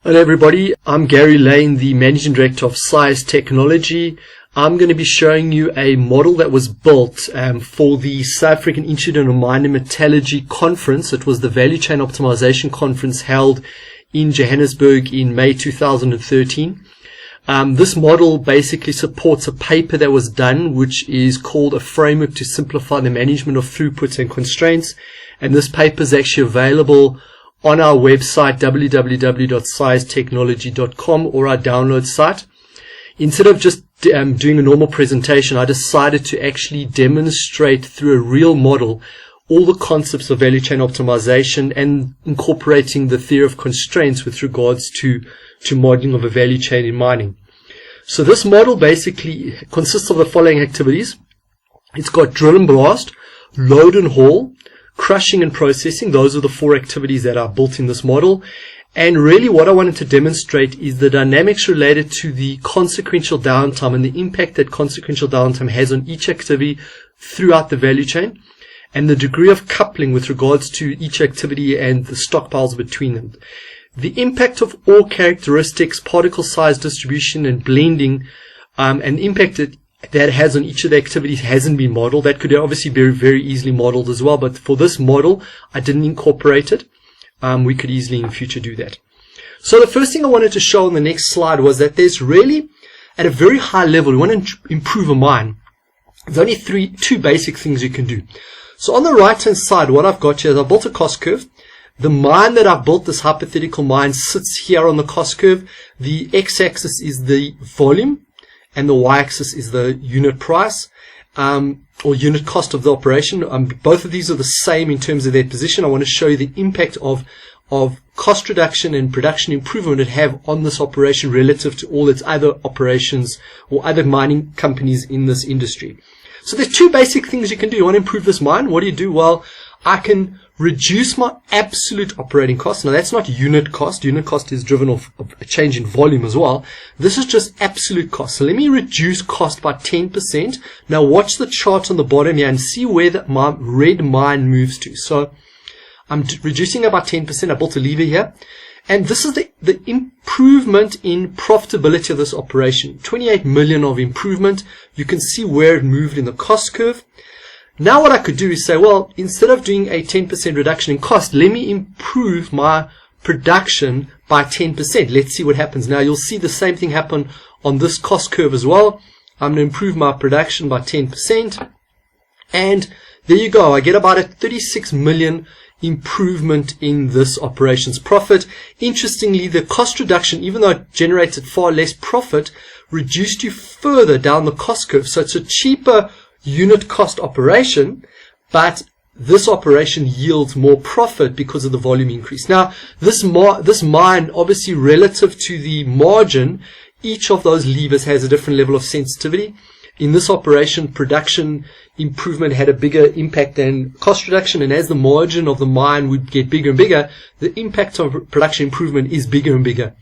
Hello everybody, I'm Gary Lane, the Managing Director of SAIMM Technology. I'm going to be showing you a model that was built for the South African Institute of Mine and Metallurgy conference. It was the Value Chain Optimisation conference held in Johannesburg in May 2013. This model basically supports a paper that was done, which is called A Framework to Simplify the Management of Throughput and Constraints. And this paper is actually available on our website, www.saimtechnology.com, or our download site. Instead of just doing a normal presentation, I decided to actually demonstrate through a real model all the concepts of value chain optimization and incorporating the theory of constraints with regards to modeling of a value chain in mining. So this model basically consists of the following activities. It's got drill and blast, load and haul, crushing and processing. Those are the four activities that are built in this model. And really what I wanted to demonstrate is the dynamics related to the consequential downtime and the impact that consequential downtime has on each activity throughout the value chain, and the degree of coupling with regards to each activity and the stockpiles between them. The impact of ore characteristics, particle size distribution and blending, and the impact that has on each of the activities hasn't been modeled. That could obviously be very easily modeled as well, but for this model I didn't incorporate it. We could easily in future do that. So the first thing I wanted to show on the next slide was that there's really, at a very high level, we want to improve a mine. There's only two basic things you can do. So on the right hand side, what I've got here is I've built a cost curve. The mine that I've built, this hypothetical mine, sits here on the cost curve. The x-axis is the volume, and the y-axis is the unit price, or unit cost of the operation. Both of these are the same in terms of their position. I want to show you the impact of cost reduction and production improvement it have on this operation relative to all its other operations or other mining companies in this industry. So there's two basic things you can do. You want to improve this mine. What do you do? Well, I can reduce my absolute operating cost. Now that's not unit cost. Unit cost is driven off of a change in volume as well. This is just absolute cost. So let me reduce cost by 10%. Now watch the chart on the bottom here and see where my red mine moves to. So I'm reducing it by 10%. I built a lever here. And this is the improvement in profitability of this operation. 28 million of improvement. You can see where it moved in the cost curve. Now what I could do is say, well, instead of doing a 10% reduction in cost, let me improve my production by 10%. Let's see what happens. Now you'll see the same thing happen on this cost curve as well. I'm going to improve my production by 10%. And there you go. I get about a 36 million improvement in this operation's profit. Interestingly, the cost reduction, even though it generated far less profit, reduced you further down the cost curve. So it's a cheaper unit cost operation, but this operation yields more profit because of the volume increase. Now, this mine, obviously relative to the margin, each of those levers has a different level of sensitivity. In this operation, production improvement had a bigger impact than cost reduction, and as the margin of the mine would get bigger and bigger, the impact of production improvement is bigger and bigger.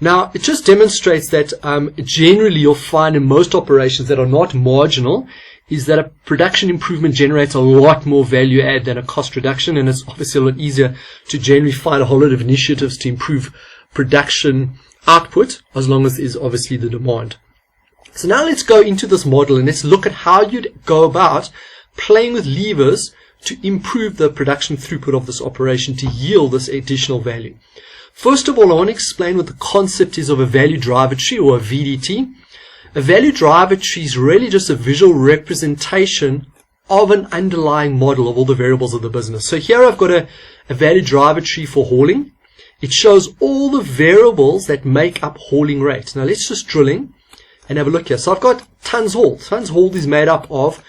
Now, it just demonstrates that generally you'll find in most operations that are not marginal is that a production improvement generates a lot more value add than a cost reduction, and it's obviously a lot easier to generally find a whole lot of initiatives to improve production output as long as there's obviously the demand. So now let's go into this model and let's look at how you'd go about playing with levers to improve the production throughput of this operation to yield this additional value. First of all, I want to explain what the concept is of a value driver tree, or a VDT. A value driver tree is really just a visual representation of an underlying model of all the variables of the business. So here I've got a value driver tree for hauling. It shows all the variables that make up hauling rate. Now let's just drill in and have a look here. So I've got tons hauled. Tons hauled is made up of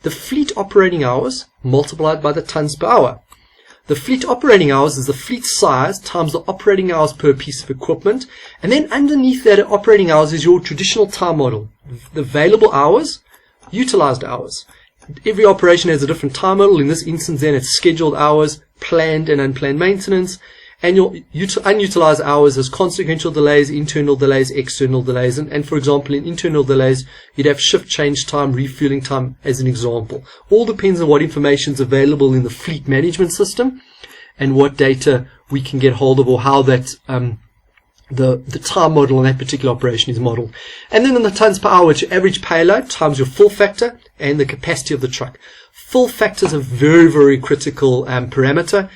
the fleet operating hours multiplied by the tons per hour. The fleet operating hours is the fleet size times the operating hours per piece of equipment. And then underneath that operating hours is your traditional time model. The available hours, utilized hours. Every operation has a different time model. In this instance then it's scheduled hours, planned and unplanned maintenance. And your unutilized hours as consequential delays, internal delays, external delays. And for example, in internal delays, you'd have shift change time, refueling time as an example. All depends on what information is available in the fleet management system and what data we can get hold of, or how that the time model on that particular operation is modeled. And then in the tons per hour, it's your average payload times your fill factor and the capacity of the truck. Fill factor is a very, very critical parameter.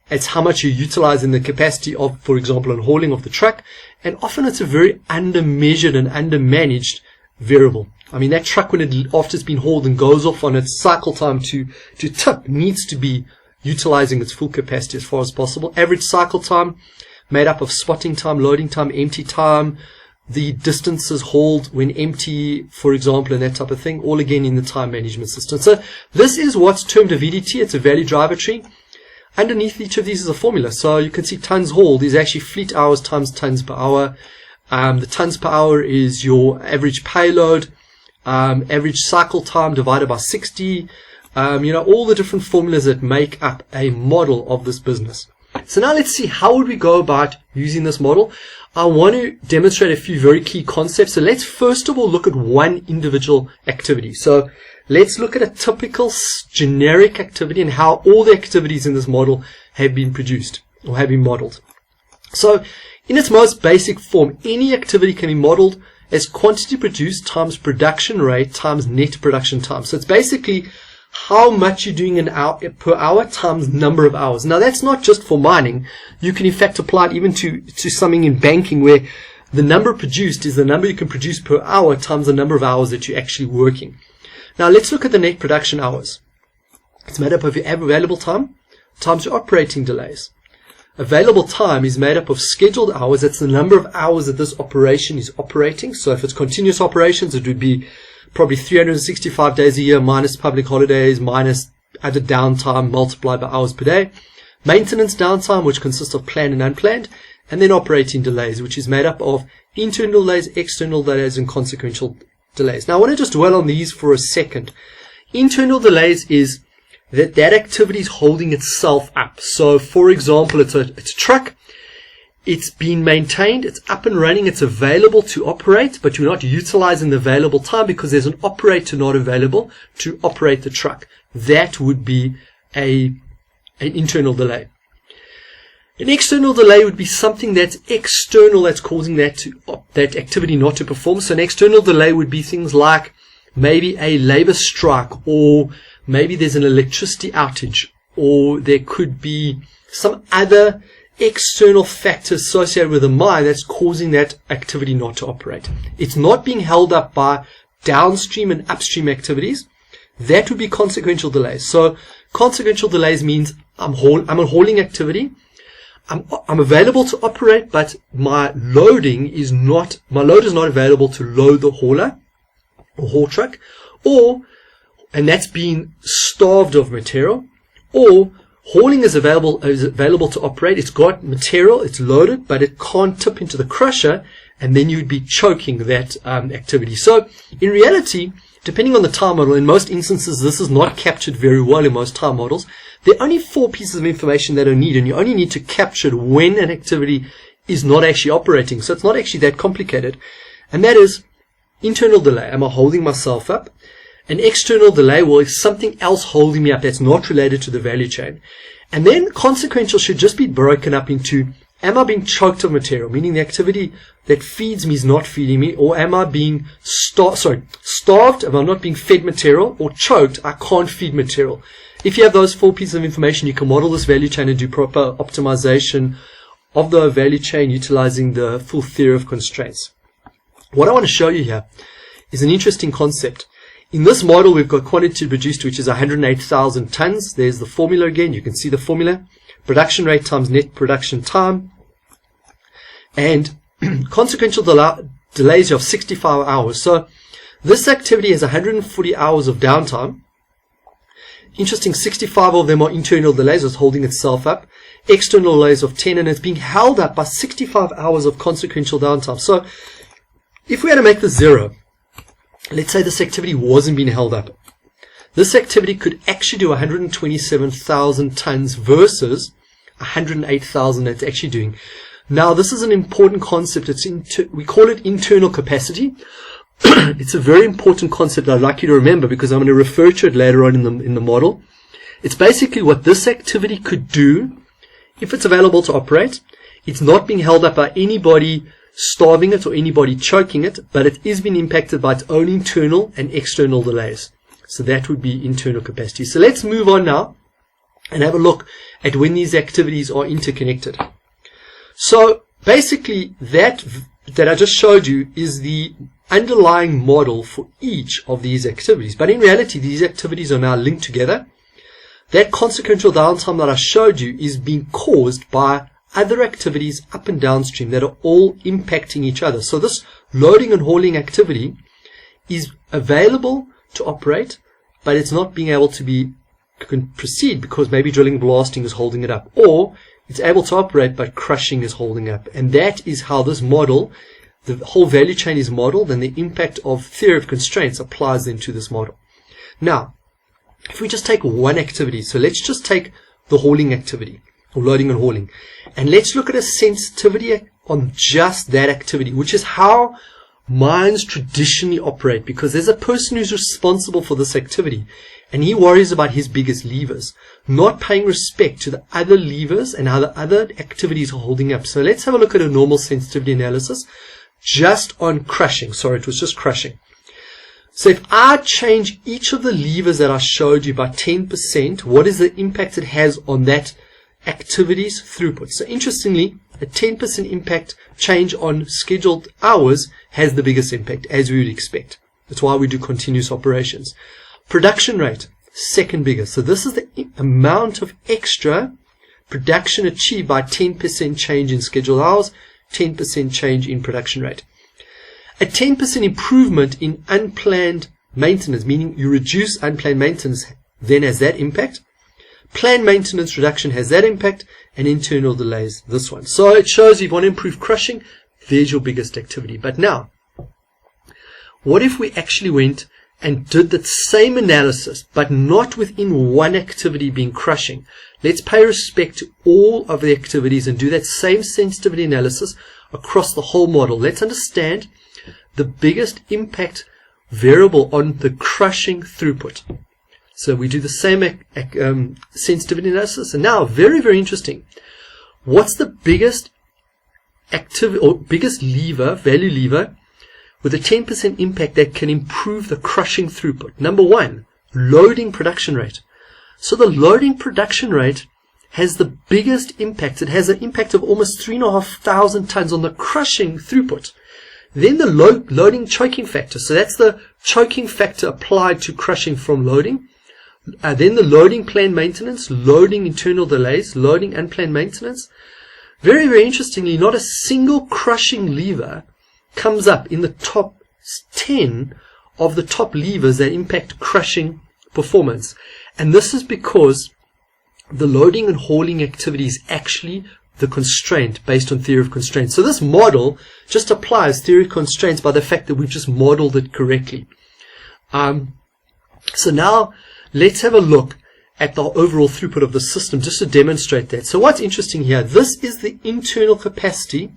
It's how much you utilize in the capacity of, for example, an hauling of the truck. And often it's a very under-measured and under-managed variable. I mean, that truck, after it's been hauled and goes off on its cycle time to tip, needs to be utilizing its full capacity as far as possible. Average cycle time made up of spotting time, loading time, empty time, the distances hauled when empty, for example, and that type of thing, all again in the time management system. So this is what's termed a VDT. It's a value driver tree. Underneath each of these is a formula. So you can see tons hauled is actually fleet hours times tons per hour. The tons per hour is your average payload, average cycle time divided by 60. All the different formulas that make up a model of this business. So now let's see, how would we go about using this model? I want to demonstrate a few very key concepts. So let's first of all look at one individual activity. So let's look at a typical generic activity and how all the activities in this model have been produced or have been modeled. So in its most basic form, any activity can be modeled as quantity produced times production rate times net production time. So it's basically how much you're doing per hour times number of hours. Now that's not just for mining. You can in fact apply it even to something in banking, where the number produced is the number you can produce per hour times the number of hours that you're actually working. Now let's look at the net production hours. It's made up of your available time times your operating delays. Available time is made up of scheduled hours. That's the number of hours that this operation is operating. So if it's continuous operations, it would be probably 365 days a year minus public holidays, minus added downtime, multiplied by hours per day. Maintenance downtime, which consists of planned and unplanned. And then operating delays, which is made up of internal delays, external delays, and consequential delays. Now I want to just dwell on these for a second. Internal delays is that activity is holding itself up. So for example, it's a truck. It's been maintained, it's up and running, it's available to operate, but you're not utilizing the available time because there's an operator not available to operate the truck. That would be an internal delay. An external delay would be something that's external, that's causing that activity not to perform. So an external delay would be things like maybe a labor strike, or maybe there's an electricity outage, or there could be some other external factors associated with the mine that's causing that activity not to operate. It's not being held up by downstream and upstream activities. That would be consequential delays. So consequential delays means I'm a hauling activity. I'm available to operate, but my load is not available to load the hauler or haul truck, and that's being starved of material, or hauling is available to operate. It's got material, it's loaded, but it can't tip into the crusher, and then you'd be choking that activity. So in reality, depending on the time model, in most instances this is not captured very well in most time models. There are only 4 pieces of information that are needed, and you only need to capture it when an activity is not actually operating. So it's not actually that complicated. And that is internal delay. Am I holding myself up? An external delay, well, is something else holding me up that's not related to the value chain. And then consequential should just be broken up into, am I being choked of material, meaning the activity that feeds me is not feeding me, or am I being starved, am I not being fed material, or choked, I can't feed material. If you have those 4 pieces of information, you can model this value chain and do proper optimization of the value chain utilizing the full theory of constraints. What I want to show you here is an interesting concept. In this model, we've got quantity produced, which is 108,000 tons. There's the formula again. You can see the formula. Production rate times net production time. And consequential delays of 65 hours. So this activity has 140 hours of downtime. Interesting, 65 of them are internal delays, it's holding itself up. External delays of 10, and it's being held up by 65 hours of consequential downtime. So if we had to make this 0, let's say this activity wasn't being held up. This activity could actually do 127,000 tons versus 108,000 that's actually doing. Now, this is an important concept. We call it internal capacity. It's a very important concept I'd like you to remember, because I'm going to refer to it later on in the model. It's basically what this activity could do if it's available to operate It's not being held up by anybody starving it or anybody choking it, but it is being impacted by its own internal and external delays. So that would be internal capacity. So let's move on now and have a look at when these activities are interconnected. So basically that I just showed you is the underlying model for each of these activities. But in reality, these activities are now linked together. That consequential downtime that I showed you is being caused by other activities up and downstream that are all impacting each other. So this loading and hauling activity is available to operate, but it's not being able to proceed because maybe drilling and blasting is holding it up, or it's able to operate but crushing is holding up. And that is how this model, the whole value chain is modeled, and the impact of theory of constraints applies then to this model. Now, if we just take one activity, so let's just take the hauling activity, or loading and hauling, and let's look at a sensitivity on just that activity, which is how mines traditionally operate, because there's a person who's responsible for this activity, and he worries about his biggest levers, not paying respect to the other levers and how the other activities are holding up. So let's have a look at a normal sensitivity analysis just on crushing. Sorry, it was just crushing. So if I change each of the levers that I showed you by 10%, what is the impact it has on that activity's throughput? So interestingly, a 10% impact change on scheduled hours has the biggest impact, as we would expect. That's why we do continuous operations. Production rate, second biggest. So this is the amount of extra production achieved by 10% change in scheduled hours, 10% change in production rate. A 10% improvement in unplanned maintenance, meaning you reduce unplanned maintenance, then has that impact. Planned maintenance reduction has that impact, and internal delays, this one. So it shows you want to improve crushing, there's your biggest activity. But now, what if we actually went and did the same analysis, but not within one activity being crushing? Let's pay respect to all of the activities and do that same sensitivity analysis across the whole model. Let's understand the biggest impact variable on the crushing throughput. So we do the same sensitivity analysis. And now, very, very interesting. What's the biggest activity or biggest lever, value lever, with a 10% impact that can improve the crushing throughput? Number one, loading production rate. So the loading production rate has the biggest impact. It has an impact of almost 3,500 tons on the crushing throughput. Then the loading choking factor. So that's the choking factor applied to crushing from loading. Then the loading planned maintenance, loading internal delays, loading unplanned maintenance. Very, very interestingly, not a single crushing lever comes up in the top 10 of the top levers that impact crushing performance. And this is because the loading and hauling activity is actually the constraint based on theory of constraints. So this model just applies theory of constraints by the fact that we've just modeled it correctly. So now let's have a look at the overall throughput of the system just to demonstrate that. So what's interesting here, this is the internal capacity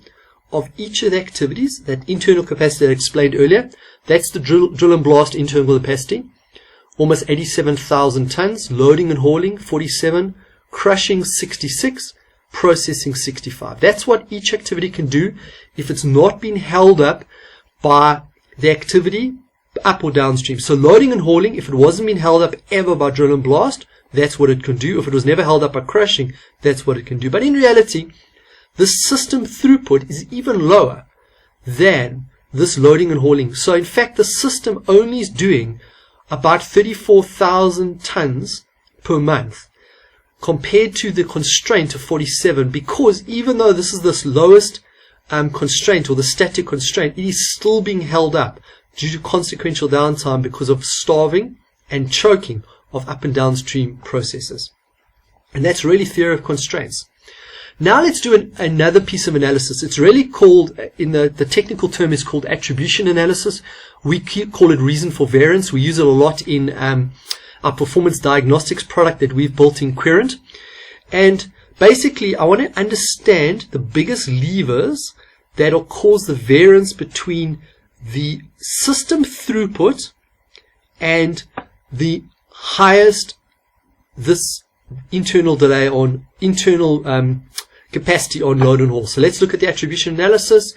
of each of the activities, that internal capacity that I explained earlier. That's the drill and blast internal capacity, almost 87,000 tons, loading and hauling 47, crushing 66, processing 65. That's what each activity can do if it's not been held up by the activity up or downstream. So loading and hauling, if it wasn't being held up ever by drill and blast, that's what it can do. If it was never held up by crushing, that's what it can do. But in reality, the system throughput is even lower than this loading and hauling. So in fact, the system only is doing about 34,000 tons per month compared to the constraint of 47, because even though this is this lowest constraint or the static constraint, it is still being held up due to consequential downtime because of starving and choking of up and downstream processes. And that's really theory of constraints. Now let's do another piece of analysis. It's really called, in the technical term is called attribution analysis. We call it reason for variance. We use it a lot in our performance diagnostics product that we've built in Querent. And basically, I want to understand the biggest levers that will cause the variance between the system throughput and the highest this internal delay on internal capacity on load and haul. So let's look at the attribution analysis,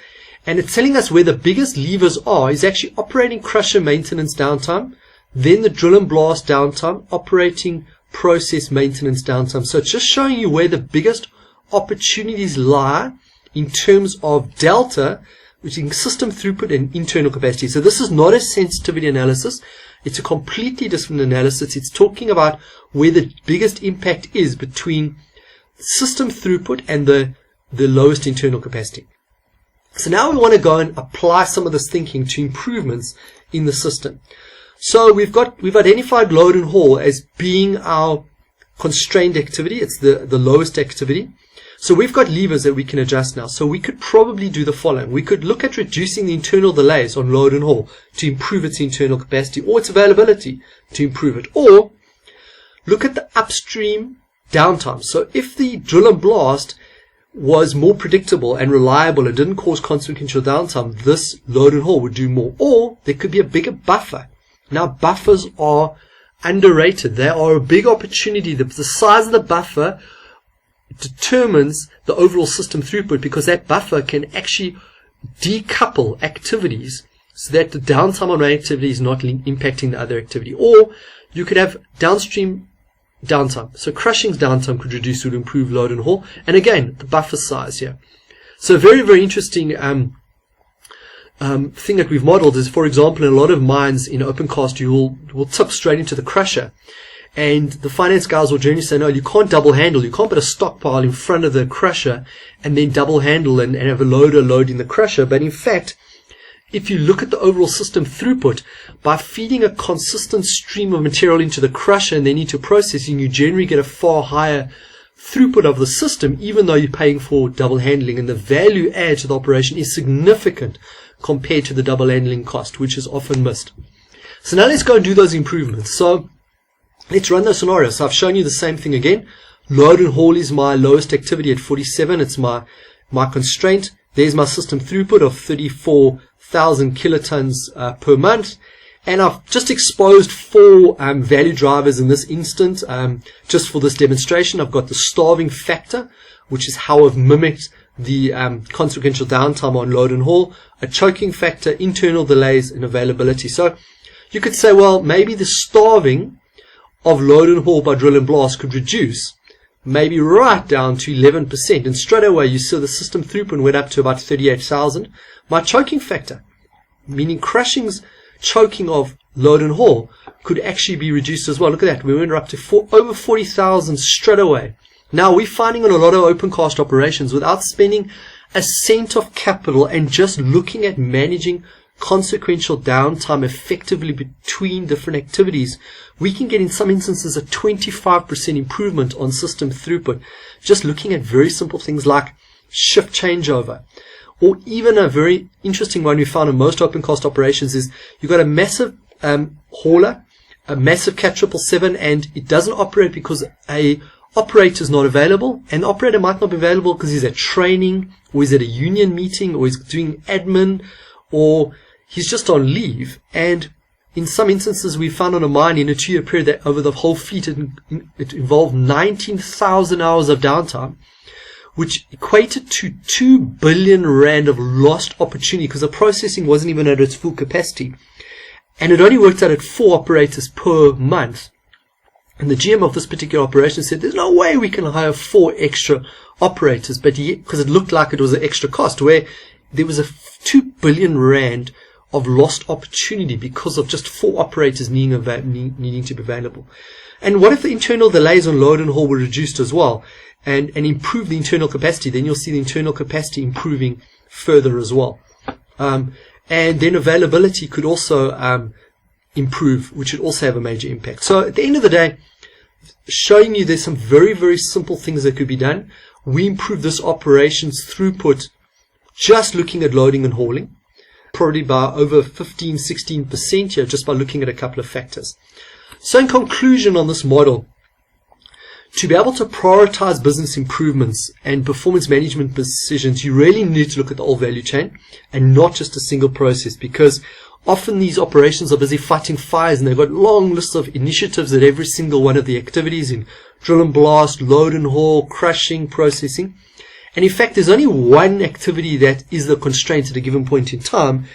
and it's telling us where the biggest levers are is actually operating crusher maintenance downtime, then the drill and blast downtime, operating process maintenance downtime. So it's just showing you where the biggest opportunities lie in terms of delta between system throughput and internal capacity. So this is not a sensitivity analysis. It's a completely different analysis. It's talking about where the biggest impact is between system throughput and the lowest internal capacity. So now we want to go and apply some of this thinking to improvements in the system. So we've identified load and haul as being our constrained activity. It's the lowest activity. So we've got levers that we can adjust now. So we could probably do the following. We could look at reducing the internal delays on load and haul to improve its internal capacity or its availability to improve it. Or look at the upstream downtime. So if the drill and blast was more predictable and reliable and didn't cause consequential downtime, this load and haul would do more. Or there could be a bigger buffer. Now buffers are underrated. They are a big opportunity. The size of the buffer determines the overall system throughput, because that buffer can actually decouple activities so that the downtime on one activity is not impacting the other activity. Or you could have downstream downtime. So crushing's downtime could reduce or improve load and haul. And again, the buffer size here. So very, very interesting thing that we've modeled is, for example, in a lot of mines in open cast, you will tip straight into the crusher. And the finance guys will generally say, no, you can't double handle. You can't put a stockpile in front of the crusher and then double handle and have a loader loading the crusher. But in fact, if you look at the overall system throughput, by feeding a consistent stream of material into the crusher and then into processing, you generally get a far higher throughput of the system, even though you're paying for double handling. And the value add to the operation is significant compared to the double handling cost, which is often missed. So now let's go and do those improvements. So let's run those scenarios. So I've shown you the same thing again. Load and haul is my lowest activity at 47. It's my constraint. There's my system throughput of 34,000 kilotons per month. And I've just exposed 4 value drivers in this instant, just for this demonstration. I've got the starving factor, which is how I've mimicked the consequential downtime on load and haul, a choking factor, internal delays, and availability. So you could say, well, maybe the starving of load and haul by drill and blast could reduce maybe right down to 11%. And straight away, you saw the system throughput went up to about 38,000. My choking factor, meaning crushing's choking of load and haul, could actually be reduced as well. Look at that. We went up to over 40,000 straight away. Now, we're finding on a lot of open cast operations, without spending a cent of capital and just looking at managing consequential downtime effectively between different activities, we can get in some instances a 25% improvement on system throughput, just looking at very simple things like shift changeover. Or even a very interesting one we found in most open cast operations is you've got a massive hauler, a massive Cat 777, and it doesn't operate because a operator is not available, and the operator might not be available because he's at training, or he's at a union meeting, or he's doing admin, or he's just on leave. And in some instances, we found on a mine in a 2-year period that over the whole fleet, it involved 19,000 hours of downtime, which equated to 2 billion rand of lost opportunity because the processing wasn't even at its full capacity. And it only worked out at 4 operators per month. And the GM of this particular operation said, there's no way we can hire 4 extra operators, but because it looked like it was an extra cost, where there was a 2 billion rand of lost opportunity because of just 4 operators needing to be available. And what if the internal delays on load and haul were reduced as well, and improve the internal capacity? Then you'll see the internal capacity improving further as well. And then availability could also improve, which would also have a major impact. So at the end of the day, showing you there's some very, very simple things that could be done. We improve this operation's throughput just looking at loading and hauling, probably by over 15-16% here, just by looking at a couple of factors. So in conclusion on this model, to be able to prioritize business improvements and performance management decisions, you really need to look at the whole value chain and not just a single process, because often these operations are busy fighting fires and they've got long lists of initiatives at every single one of the activities in drill and blast, load and haul, crushing, processing. And in fact, there's only one activity that is the constraint at a given point in time.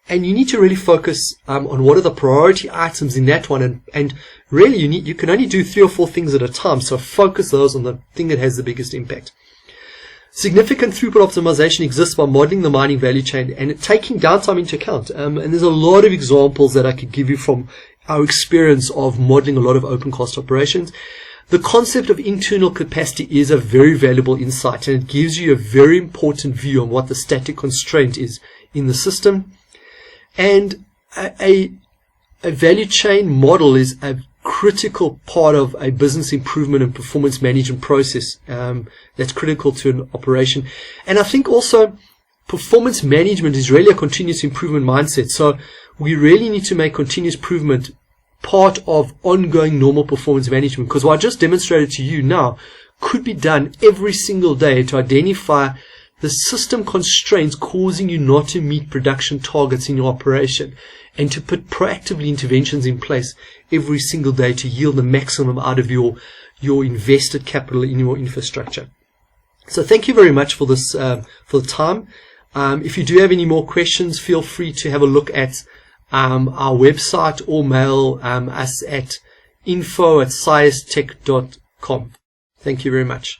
And you need to really focus on what are the priority items in that one. And really, you can only do 3 or 4 things at a time. So focus those on the thing that has the biggest impact. Significant throughput optimization exists by modeling the mining value chain and taking downtime into account. And there's a lot of examples that I could give you from our experience of modeling a lot of open cost operations. The concept of internal capacity is a very valuable insight, and it gives you a very important view on what the static constraint is in the system. And a value chain model is a critical part of a business improvement and performance management process that's critical to an operation. And I think also performance management is really a continuous improvement mindset. So we really need to make continuous improvement part of ongoing normal performance management, because what I just demonstrated to you now could be done every single day to identify the system constraints causing you not to meet production targets in your operation, and to put proactively interventions in place every single day to yield the maximum out of your invested capital in your infrastructure. So thank you very much for this, for the time. If you do have any more questions, feel free to have a look at our website or mail us at info@saistech.com. Thank you very much.